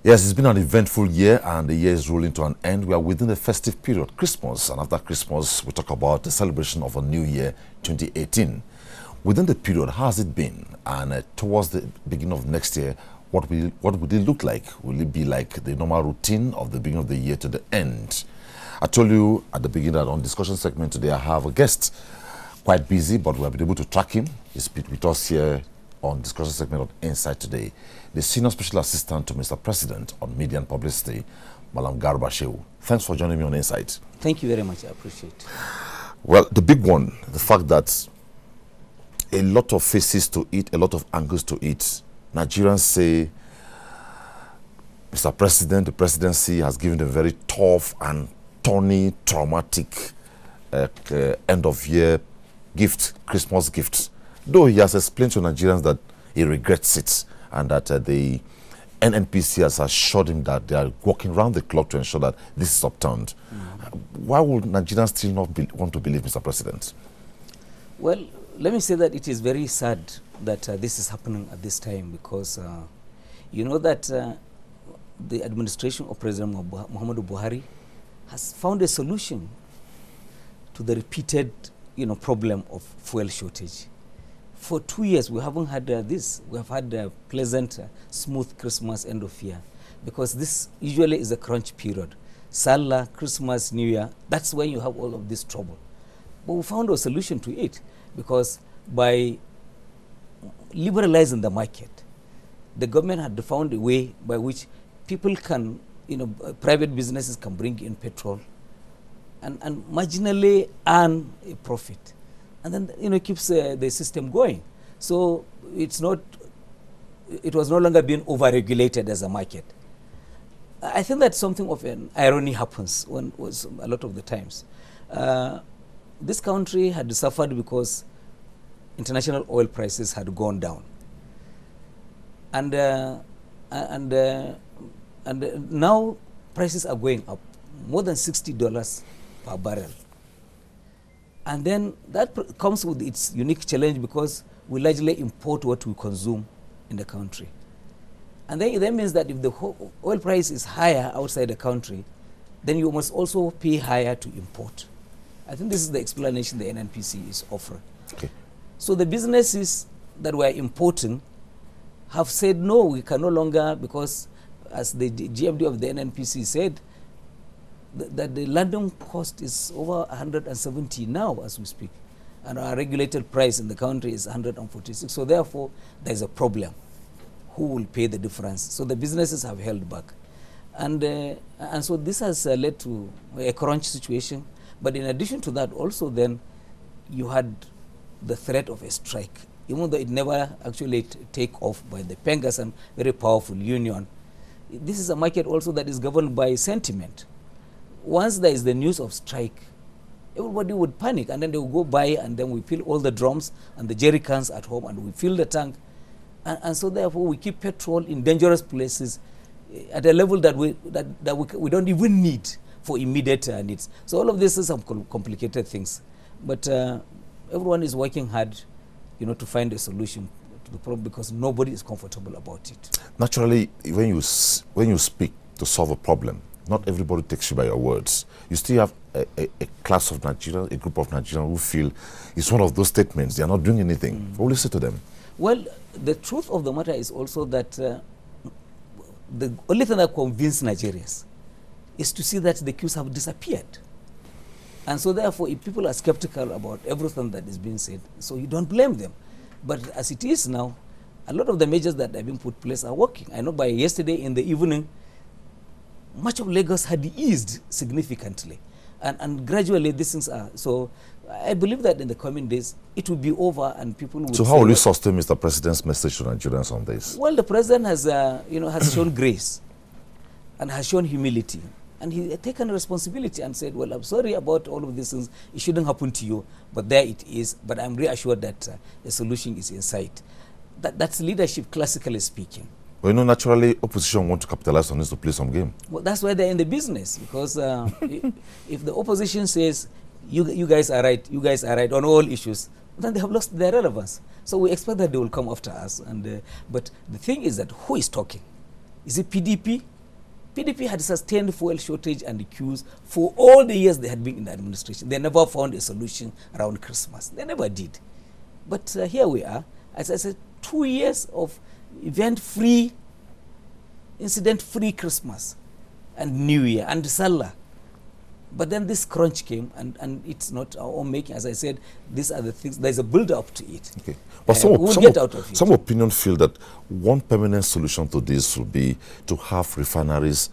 Yes, it's been an eventful year and the year is rolling to an end. We are within the festive period, Christmas, and after Christmas we talk about the celebration of a new year, 2018. Within the period, how has it been? And towards the beginning of next year, what would it look like? Will it be like the normal routine of the beginning of the year to the end? I told you at the beginning that on discussion segment today I have a guest, quite busy, but we have been able to track him. He's with us here on discussion segment of Insight today. The Senior Special Assistant to Mr. President on Media and Publicity, Madam Garba Shehu. Thanks for joining me on Insight. Thank you very much. I appreciate it. Well, the big one, the fact that a lot of faces to it, a lot of angles to it. Nigerians say Mr. President, the presidency has given a very tough and thorny, traumatic end-of-year gift, Christmas gift. Though he has explained to Nigerians that he regrets it and that the NNPC has assured him that they are working around the clock to ensure that this is upturned. Why would Nigerians still not want to believe Mr. President? Well, let me say that it is very sad that this is happening at this time because you know that the administration of President Muhammadu Buhari has found a solution to the repeated problem of fuel shortage. For 2 years, we haven't had this. We have had a pleasant, smooth Christmas end of year because this usually is a crunch period. Salah, Christmas, New Year, that's when you have all of this trouble. But we found a solution to it because by liberalizing the market, the government had found a way by which people can, private businesses can bring in petrol and marginally earn a profit. And then, it keeps the system going. So it was no longer being over-regulated as a market. I think that something of an irony happens a lot of the times. This country had suffered because international oil prices had gone down. And now prices are going up, more than $60 per barrel. And then that comes with its unique challenge because we largely import what we consume in the country. And then that means that if the oil price is higher outside the country, then you must also pay higher to import. I think this is the explanation the NNPC is offering. Okay. So the businesses that were importing have said, no, we can no longer, because as the GMD of the NNPC said, that the landing cost is over 170 now as we speak. And our regulated price in the country is 146. So therefore, there's a problem. Who will pay the difference? So the businesses have held back. And so this has led to a crunch situation. But in addition to that, also then, you had the threat of a strike. Even though it never actually take off by the Pengas and very powerful union. This is a market also that is governed by sentiment. Once there is the news of strike, everybody would panic and then they would go buy and then we fill all the drums and the jerry cans at home and we fill the tank. And so therefore we keep petrol in dangerous places at a level that we don't even need for immediate needs. So all of this is some complicated things. But everyone is working hard, to find a solution to the problem because nobody is comfortable about it. Naturally, when you speak to solve a problem, not everybody takes you by your words. You still have a class of Nigerians, a group of Nigerians who feel it's one of those statements. They are not doing anything. What will you say to them? Well, the truth of the matter is also that the only thing that convinces Nigerians is to see that the queues have disappeared. And so therefore, if people are skeptical about everything that is being said, so you don't blame them. But as it is now, a lot of the measures that have been put in place are working. I know by yesterday in the evening, much of Lagos had eased significantly. And gradually these things are. So I believe that in the coming days, it will be over and people will. So how will you sustain Mr. President's message to Nigerians on this? Well, the President has, has shown grace and has shown humility. And he has taken responsibility and said, well, I'm sorry about all of these things. It shouldn't happen to you, but there it is. But I'm reassured that a solution is in sight. That's leadership, classically speaking. Well, naturally, opposition want to capitalize on this to play some game. Well, that's why they're in the business, because if the opposition says, you guys are right on all issues, then they have lost their relevance. So we expect that they will come after us. But the thing is that who is talking? Is it PDP PDP had sustained fuel shortage and queues for all the years they had been in the administration. They never found a solution around Christmas. They never did. But here we are, as I said, 2 years of event-free, incident-free Christmas and New Year and Salah. But then this crunch came, and it's not our own making. As I said, these are the things, there's a build-up to it. Okay. But some opinion feel that one permanent solution to this would be to have refineries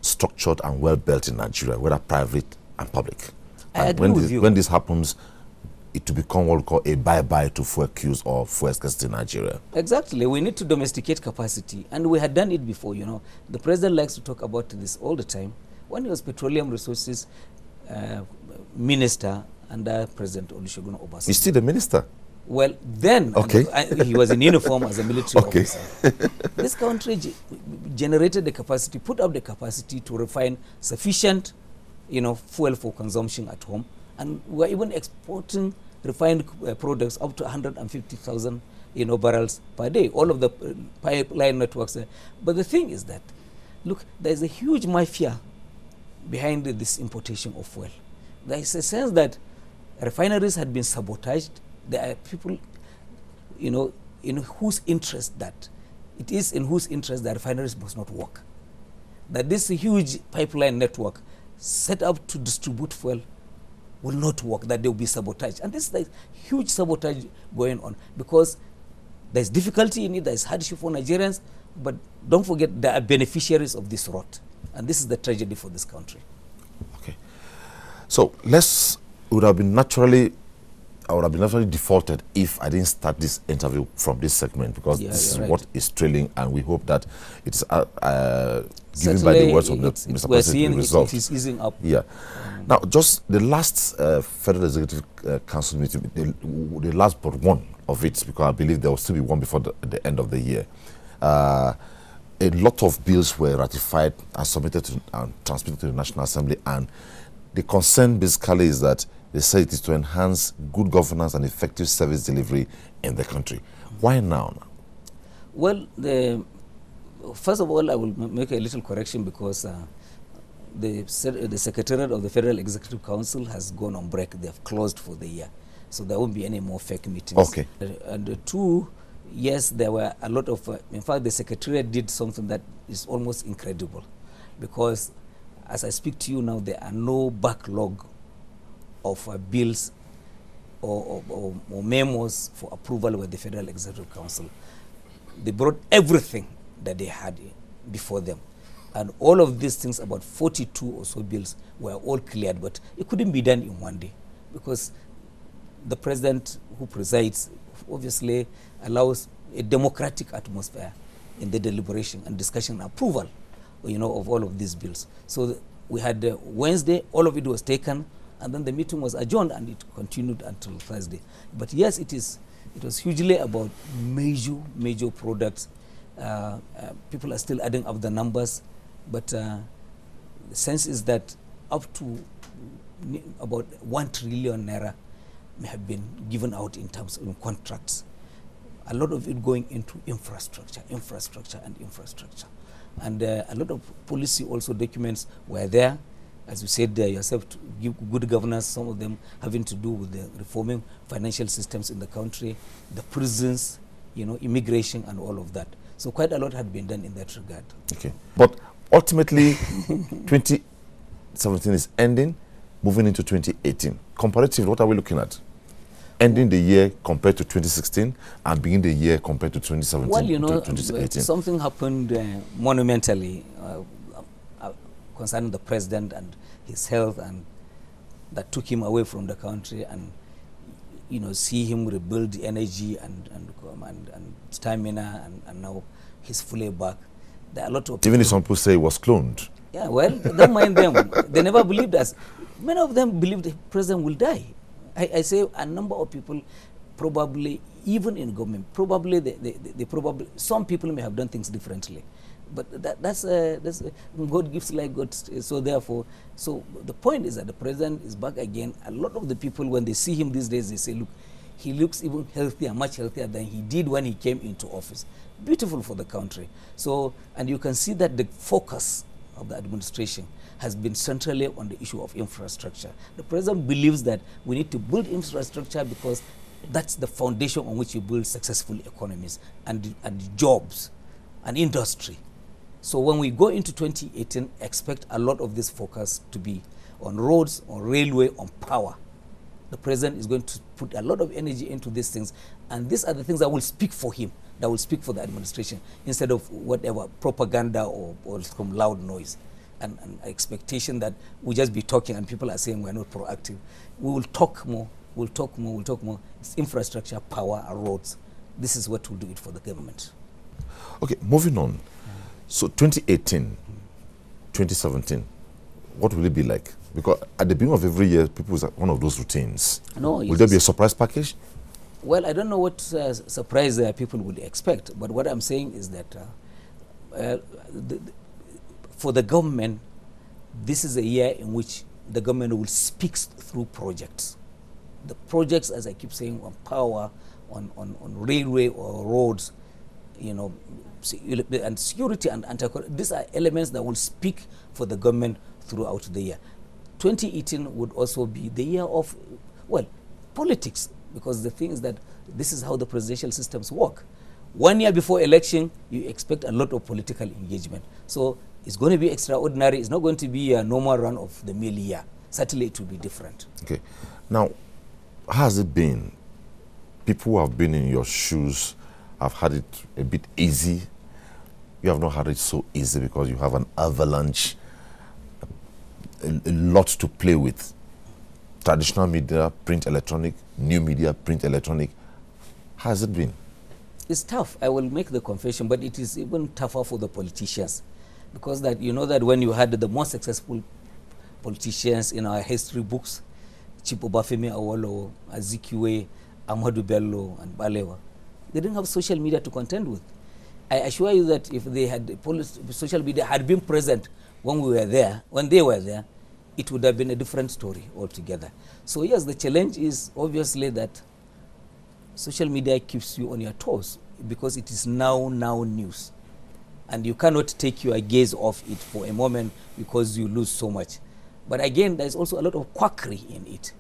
structured and well-built in Nigeria, whether private and public. I agree with you. When this happens, it will become what we call a bye-bye to fuel queues or fuel scarcity in Nigeria. Exactly. We need to domesticate capacity, and we had done it before, you know. The president likes to talk about this all the time. When he was Petroleum Resources Minister under President Olusegun Obasanjo. He's still the minister? Well, then he was in uniform as a military officer. This country generated the capacity, put up the capacity to refine sufficient, you know, fuel for consumption at home, and we're even exporting refined products up to 150,000, you know, barrels per day. All of the pipeline networks. But the thing is that, look, there's a huge mafia behind this importation of fuel. There is a sense that refineries had been sabotaged. There are people, you know, in whose interest that it is in whose interest that refineries must not work. That this huge pipeline network set up to distribute fuel will not work, that they will be sabotaged. And this is like huge sabotage going on because there's difficulty in it, there's hardship for Nigerians, but don't forget there are beneficiaries of this rot. And this is the tragedy for this country. Okay. So I would have been naturally defaulted if I didn't start this interview from this segment, because this is what is trailing, and we hope that it's given by the words of Mr. President resolved. It is easing up. Yeah. Now, just the last Federal Executive Council meeting, the last but one of it, because I believe there will still be one before the end of the year. A lot of bills were ratified and submitted to, and transmitted to the National Assembly, and the concern basically is that they say it is to enhance good governance and effective service delivery in the country. Why now? Well, first of all, I will make a little correction because the Secretariat of the Federal Executive Council has gone on break. They have closed for the year. So there won't be any more fake meetings. Okay. And two, yes, there were a lot of, in fact, the Secretariat did something that is almost incredible, because as I speak to you now, there are no backlog of bills or memos for approval with the Federal Executive Council. They brought everything that they had before them. And all of these things, about 42 or so bills, were all cleared, but it couldn't be done in one day, because the president who presides obviously allows a democratic atmosphere in the deliberation and discussion and approval, you know, of all of these bills. So we had Wednesday, all of it was taken, and then the meeting was adjourned, and it continued until Thursday. But yes, it was hugely about major products. People are still adding up the numbers, but the sense is that up to about 1 trillion naira may have been given out in terms of contracts. A lot of it going into infrastructure. And a lot of policy also documents were there, as you said yourself, to give good governance, some of them having to do with the reforming financial systems in the country, the prisons, you know, immigration and all of that. So quite a lot had been done in that regard. Okay. But ultimately, 2017 is ending, moving into 2018. Comparatively, what are we looking at? Ending the year compared to 2016 and beginning the year compared to 2017 well, you know, to 2018. Something happened monumentally concerning the president and his health, and that took him away from the country, and you know, see him rebuild the energy and stamina, and now he's fully back. There are a lot of even if some people say he was cloned. Yeah, well, don't mind them. They never believed us. Many of them believed the president will die. I say a number of people, probably even in government, probably they probably, some people may have done things differently, but that's God gives like God. So therefore, so the point is that the president is back again. A lot of the people, when they see him these days, they say, look, he looks even healthier, much healthier than he did when he came into office. Beautiful for the country. So, and you can see that the focus of the administration has been centrally on the issue of infrastructure. The president believes that we need to build infrastructure because that's the foundation on which you build successful economies and jobs and industry. So when we go into 2018, expect a lot of this focus to be on roads, on railway, on power. The president is going to put a lot of energy into these things, and these are the things that will speak for him, that will speak for the administration, instead of whatever propaganda or some loud noise and expectation that we just be talking and people are saying we're not proactive. We will talk more, we'll talk more, we'll talk more. It's infrastructure, power, and roads. This is what will do it for the government. Okay, moving on. So 2018, 2017, what will it be like? Because at the beginning of every year, people say one of those routines. No, will there be a surprise package? Well, I don't know what surprise people would expect, but what I'm saying is that for the government, this is a year in which the government will speak through projects. The projects, as I keep saying, on power, on railway or roads, you know, and security and these are elements that will speak for the government throughout the year. 2018 would also be the year of, well, politics, because the thing is that this is how the presidential systems work. 1 year before election, you expect a lot of political engagement. So it's going to be extraordinary. It's not going to be a normal run of the mill year. Certainly it will be different. Okay. Now, how has it been? People who have been in your shoes have had it a bit easy. You have not had it so easy because you have an avalanche, a lot to play with. Traditional media, print, electronic, new media, print, electronic. How has it been? It's tough. I will make the confession, but it is even tougher for the politicians, because that you know that when you had the most successful politicians in our history books, Chief Obafemi Awolowo, Azikiwe, Ahmadu Bello, and Balewa, they didn't have social media to contend with. I assure you that if they had social media had been present when we were there, when they were there, it would have been a different story altogether. So yes, the challenge is obviously that social media keeps you on your toes because it is now news. And you cannot take your gaze off it for a moment because you lose so much. But again, there's also a lot of quackery in it,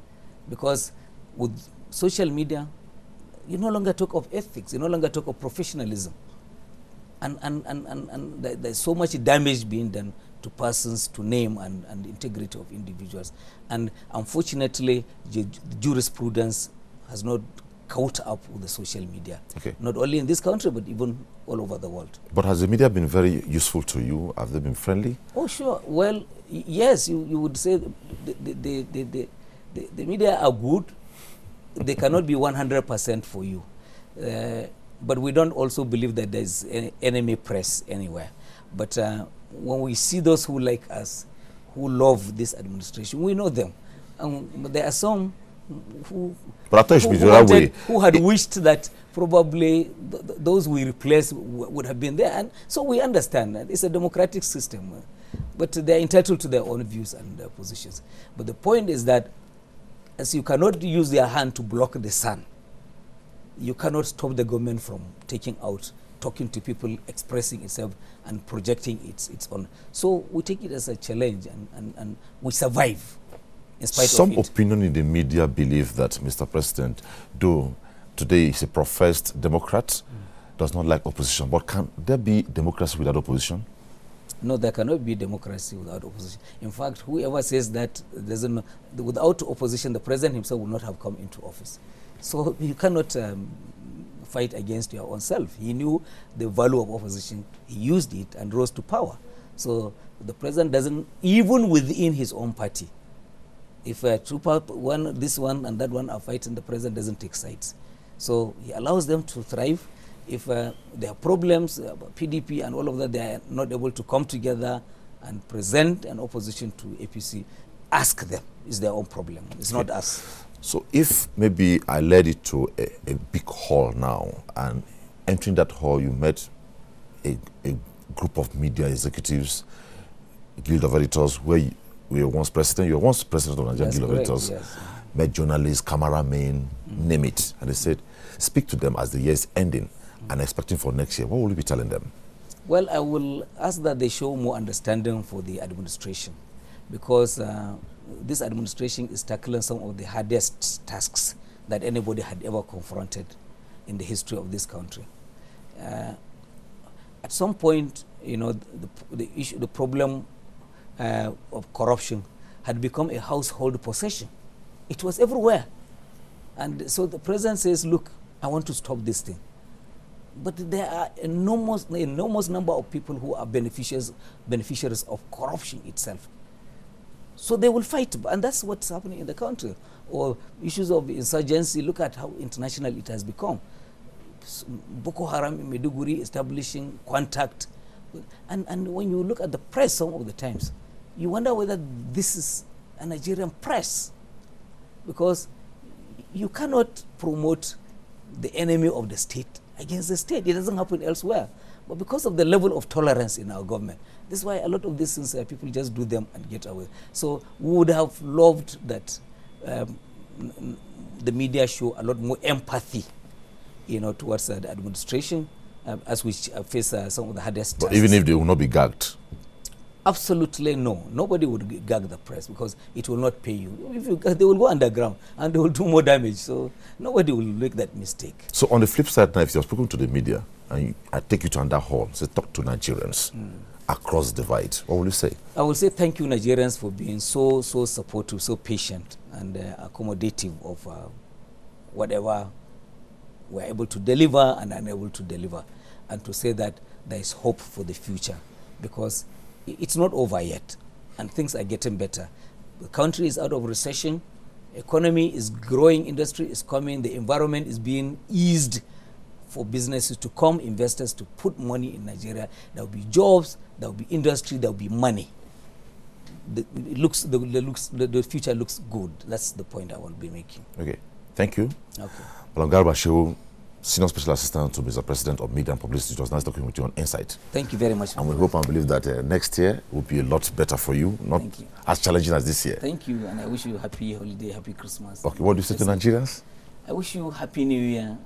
because with social media, you no longer talk of ethics, you no longer talk of professionalism. And there's so much damage being done to persons, to name and integrity of individuals. And unfortunately, the jurisprudence has not caught up with the social media. Okay. Not only in this country, but even all over the world. But has the media been very useful to you? Have they been friendly? Oh, sure. Well, yes, you would say the media are good. They cannot be 100% for you. But we don't also believe that there's enemy press anywhere. But when we see those who like us, who love this administration, we know them. But there are some who had wished that probably those we replace would have been there. And so we understand that it's a democratic system. But they're entitled to their own views and their positions. But the point is that as you cannot use their hand to block the sun, you cannot stop the government from taking out, talking to people, expressing itself, and projecting its own. So we take it as a challenge, and we survive in spite of it. Some opinion in the media believe that Mr. President, though today is a professed Democrat, does not like opposition. But can there be democracy without opposition? No, there cannot be democracy without opposition. In fact, whoever says that without opposition, the president himself will not have come into office. So you cannot fight against your own self. He knew the value of opposition. He used it and rose to power. So the president doesn't, even within his own party, if this one and that one are fighting, the president doesn't take sides. So he allows them to thrive. If there are problems, PDP and all of that, they are not able to come together and present an opposition to APC, ask them. It's their own problem. It's not us. So if maybe I led it to a big hall now, and entering that hall you met a group of media executives, Guild of Editors, where you were once president, you were once president of Nigerian Guild of Editors, yes. Met journalists, cameramen, name it, and they said, speak to them as the year is ending and expecting for next year. What will you be telling them? Well, I will ask that they show more understanding for the administration, because this administration is tackling some of the hardest tasks that anybody had ever confronted in the history of this country. At some point, you know, the problem of corruption had become a household possession. It was everywhere. And so the president says, look, I want to stop this thing. But there are enormous number of people who are beneficiaries of corruption itself. So they will fight, and that's what's happening in the country. Or issues of insurgency, look at how international it has become. Boko Haram in Maiduguri establishing contact. And when you look at the press some of the times, you wonder whether this is a Nigerian press. Because you cannot promote the enemy of the state against the state. It doesn't happen elsewhere. But because of the level of tolerance in our government, this is why a lot of these things, people just do them and get away. So we would have loved that the media show a lot more empathy, you know, towards the administration as we face some of the hardest tasks. But even if they will not be gagged? Absolutely no. Nobody would gag the press because it will not pay you. If you they will go underground and they will do more damage. So nobody will make that mistake. So on the flip side now, if you have spoken to the media and I take you to another hall, say talk to Nigerians across the divide, what will you say? I will say thank you, Nigerians, for being so supportive, so patient and accommodative of whatever we're able to deliver and unable to deliver, and to say that there is hope for the future, because it's not over yet and things are getting better. The country is out of recession, economy is growing, industry is coming, the environment is being eased for businesses to come, investors to put money in Nigeria. There will be jobs, there will be industry, there will be money. The future looks good. That's the point I want to be making. Okay, thank you. Okay. Garba, Shehu, Senior Special Assistant to Mr. President of Media and Publicity. It was nice talking with you on Insight. Thank you very much. And we hope and believe that next year will be a lot better for you, not as challenging as this year. Thank you, and I wish you happy holiday, happy Christmas. Okay, what do you say to Nigerians? I wish you happy New Year.